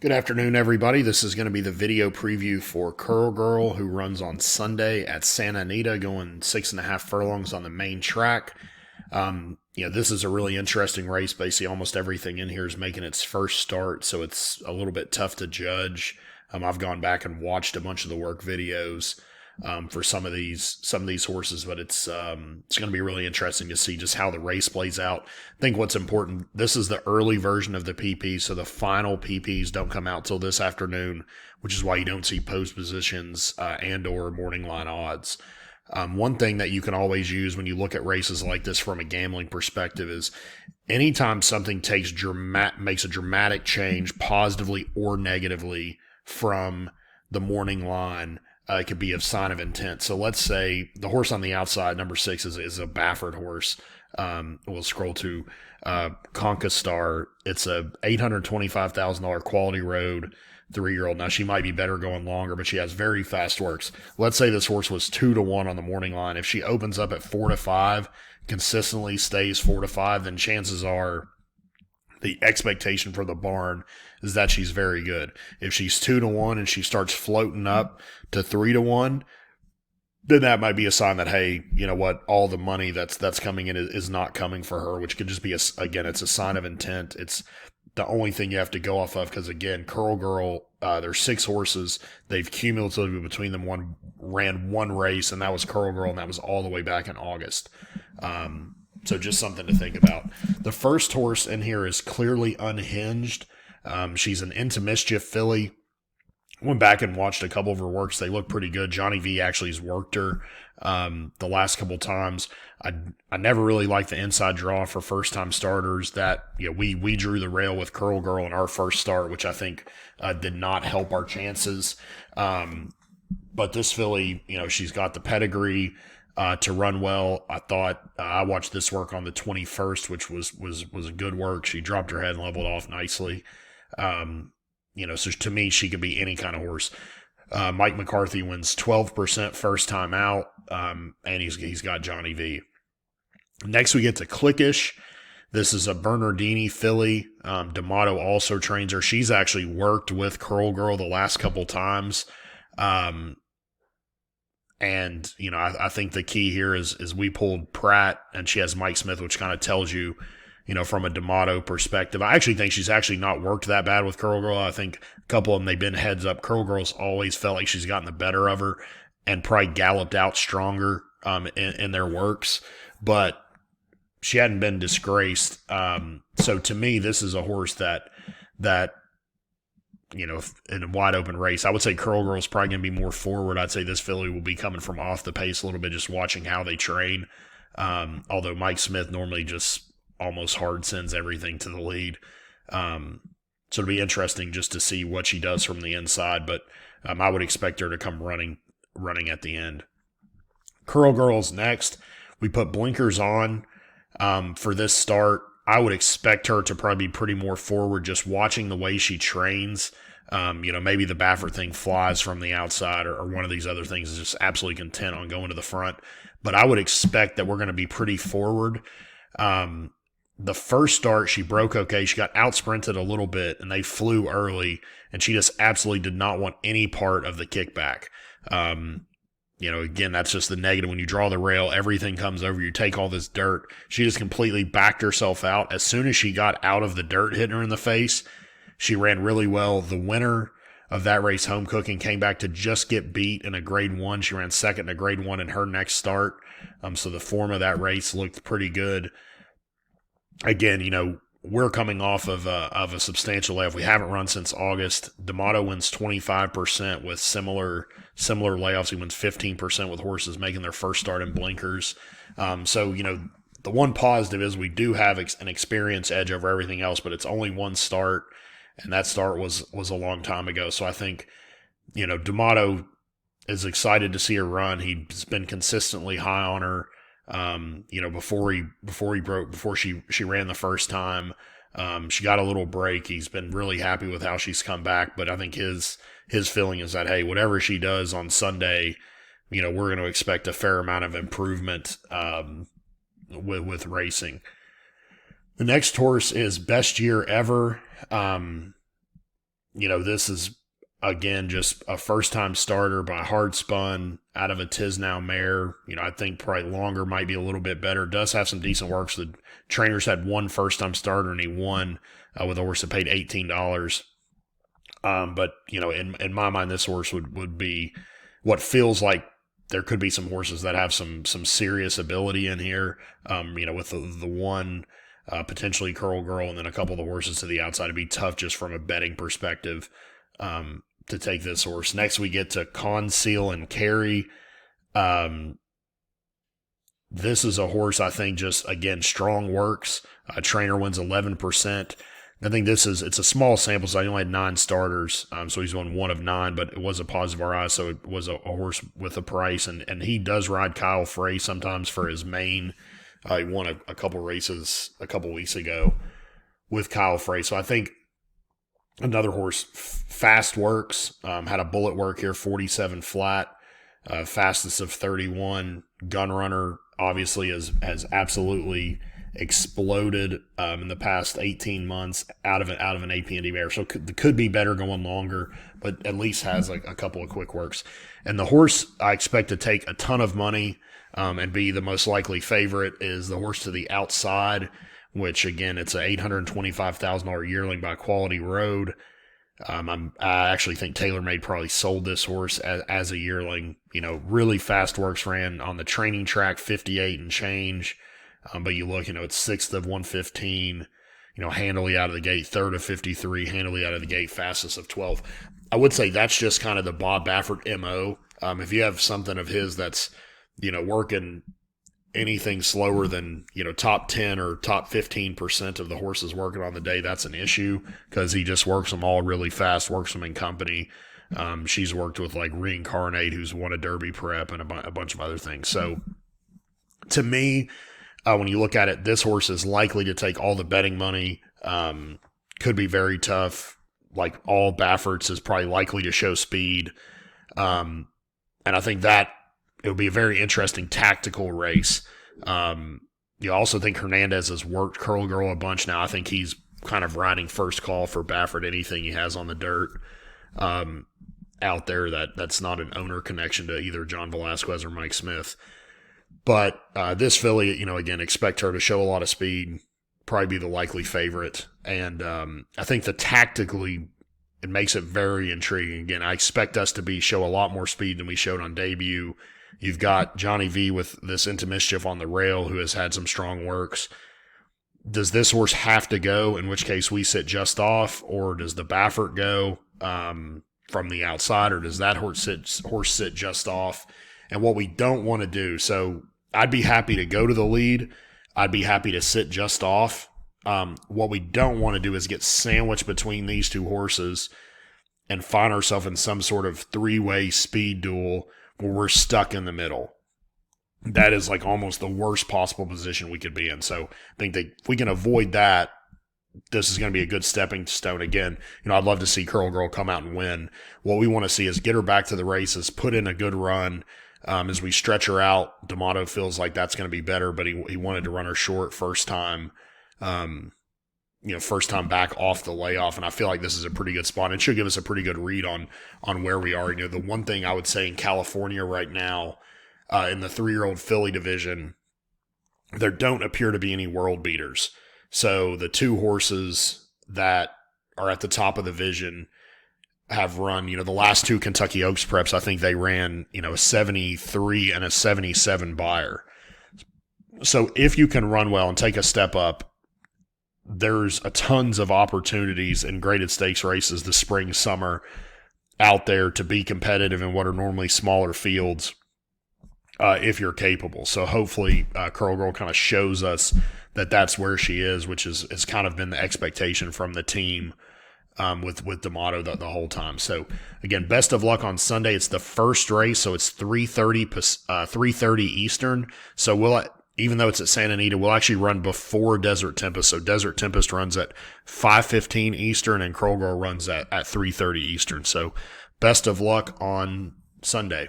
Good afternoon, everybody. This is going to be the video preview for Curl Girl, who runs on Sunday at Santa Anita, going 6.5 furlongs on the main track. This is a really interesting race. Basically, almost everything in here is making its first start, so it's a little bit tough to judge. I've gone back and watched a bunch of the work videos for some of these horses, but it's going to be really interesting to see just how the race plays out. I think what's important, this is the early version of the PP, so the final PPs don't come out till this afternoon, which is why you don't see post positions and or morning line odds. One thing that you can always use when you look at races like this from a gambling perspective is anytime something makes a dramatic change positively or negatively from the morning line, it could be a sign of intent. So let's say the horse on the outside, number 6, is a Baffert horse. We'll scroll to Conquistar. It's a $825,000 quality road 3-year-old. Now, she might be better going longer, but she has very fast works. Let's say this horse was 2-1 on the morning line. If she opens up at 4-5, consistently stays 4-5, then chances are the expectation for the barn is that she's very good. If she's 2-1 and she starts floating up to 3-1, then that might be a sign that, hey, you know what, all the money that's coming in is not coming for her, which could just be, again, it's a sign of intent. It's the only thing you have to go off of because, again, Curl Girl, there's 6 horses. They've cumulatively between them ran one race, and that was Curl Girl, and that was all the way back in August. So just something to think about. The first horse in here is clearly unhinged. She's an Into Mischief filly. Went back and watched a couple of her works. They look pretty good. Johnny V actually has worked her the last couple times. I never really liked the inside draw for first-time starters. That we drew the rail with Curl Girl in our first start, which I think did not help our chances. But this filly, she's got the pedigree to run well. I thought I watched this work on the 21st, which was a good work. She dropped her head and leveled off nicely. So to me, she could be any kind of horse. Mike McCarthy wins 12% first time out, and he's got Johnny V. Next, we get to Clickish. This is a Bernardini filly. D'Amato also trains her. She's actually worked with Curl Girl the last couple times. I think the key here is we pulled Pratt, and she has Mike Smith, which kind of tells you, from a D'Amato perspective. I actually think she's actually not worked that bad with Curl Girl. I think a couple of them, they've been heads up. Curl Girl's always felt like she's gotten the better of her and probably galloped out stronger in their works. But she hadn't been disgraced. So to me, this is a horse that in a wide open race, I would say Curl Girl's probably going to be more forward. I'd say this filly will be coming from off the pace a little bit, just watching how they train. Although Mike Smith normally just almost hard sends everything to the lead. So it'll be interesting just to see what she does from the inside, but I would expect her to come running at the end. Curl Girl's next. We put blinkers on for this start. I would expect her to probably be pretty more forward, just watching the way she trains. Maybe the Baffert thing flies from the outside or one of these other things is just absolutely content on going to the front. But I would expect that we're going to be pretty forward. The first start, she broke okay. She got out-sprinted a little bit, and they flew early, and she just absolutely did not want any part of the kickback. Again, that's just the negative. When you draw the rail, everything comes over. You take all this dirt. She just completely backed herself out. As soon as she got out of the dirt hitting her in the face, she ran really well. The winner of that race, Home Cooking, came back to just get beat in a grade 1. She ran second in a grade 1 in her next start. So the form of that race looked pretty good. Again, we're coming off of a substantial layoff. We haven't run since August. D'Amato wins 25% with similar layoffs. He wins 15% with horses making their first start in blinkers. The one positive is we do have an experience edge over everything else, but it's only one start, and that start was a long time ago. So I think, D'Amato is excited to see her run. He's been consistently high on her. Before she ran the first time, she got a little break. He's been really happy with how she's come back, but I think his feeling is that, hey, whatever she does on Sunday, we're going to expect a fair amount of improvement, with racing. The next horse is Best Year Ever. This is, again, just a first-time starter by hard spun out of a Tisnow mare. I think probably longer might be a little bit better. Does have some decent works. The trainers had one first-time starter, and he won with a horse that paid $18. But, in my mind, this horse would be what feels like there could be some horses that have some serious ability in here, with the one potentially Curl Girl and then a couple of the horses to the outside. It'd be tough just from a betting perspective to take this horse. Next, we get to Conceal and Carry. This is a horse I think just, again, strong works. Trainer wins 11%. I think it's a small sample size. He only had 9 starters, so he's won 1 of 9, but it was a positive RI, so it was a horse with a price, and he does ride Kyle Frey sometimes for his main. He won a couple races a couple weeks ago with Kyle Frey, so I think another horse, fast works, had a bullet work here, 47 flat, fastest of 31. Gun Runner obviously has absolutely exploded in the past 18 months out of an APND mare, so could be better going longer, but at least has a couple of quick works. And the horse I expect to take a ton of money and be the most likely favorite is the horse to the outside, which again, it's a $825,000 yearling by Quality Road. I actually think TaylorMade probably sold this horse as a yearling. Really fast works, ran on the training track 58 and change. But you look, it's 6th of 115, handily out of the gate, 3rd of 53, handily out of the gate, fastest of 12. I would say that's just kind of the Bob Baffert MO. If you have something of his that's, working anything slower than, top 10 or top 15% of the horses working on the day, that's an issue because he just works them all really fast, works them in company. She's worked with like Reincarnate, who's won a Derby Prep and a bunch of other things. So to me, when you look at it, this horse is likely to take all the betting money. Could be very tough. Like all Baffert's is probably likely to show speed. And I think that it will be a very interesting tactical race. You also think Hernandez has worked Curl Girl a bunch now. I think he's kind of riding first call for Baffert, anything he has on the dirt out there that's not an owner connection to either John Velasquez or Mike Smith. But this filly, again, expect her to show a lot of speed, probably be the likely favorite. And I think tactically, it makes it very intriguing. Again, I expect us to show a lot more speed than we showed on debut. You've got Johnny V with this Into Mischief on the rail, who has had some strong works. Does this horse have to go, in which case we sit just off, or does the Baffert go from the outside, or does that horse sit just off? And what we don't want to do, so I'd be happy to go to the lead. I'd be happy to sit just off. What we don't want to do is get sandwiched between these two horses and find ourselves in some sort of three-way speed duel where we're stuck in the middle. That is like almost the worst possible position we could be in. So I think that if we can avoid that, this is going to be a good stepping stone. Again, I'd love to see Curl Girl come out and win. What we want to see is get her back to the races, put in a good run. As we stretch her out, D'Amato feels like that's going to be better, but he wanted to run her short first time, first time back off the layoff, and I feel like this is a pretty good spot. It should give us a pretty good read on where we are. The one thing I would say in California right now, in the 3-year-old filly division, there don't appear to be any world beaters. So the two horses that are at the top of the division have run, the last 2 Kentucky Oaks preps, I think they ran, a 73 and a 77 buyer. So if you can run well and take a step up, there's a tons of opportunities in graded stakes races this spring, summer out there to be competitive in what are normally smaller fields if you're capable. So hopefully Curl Girl kind of shows us that that's where she is, which has kind of been the expectation from the team with D'Amato the whole time. So again, best of luck on Sunday. It's the first race, so it's 3:30 Eastern. So even though it's at Santa Anita, we'll actually run before Desert Tempest. So Desert Tempest runs at 5:15 Eastern, and Curl Girl runs at 3:30 Eastern. So best of luck on Sunday.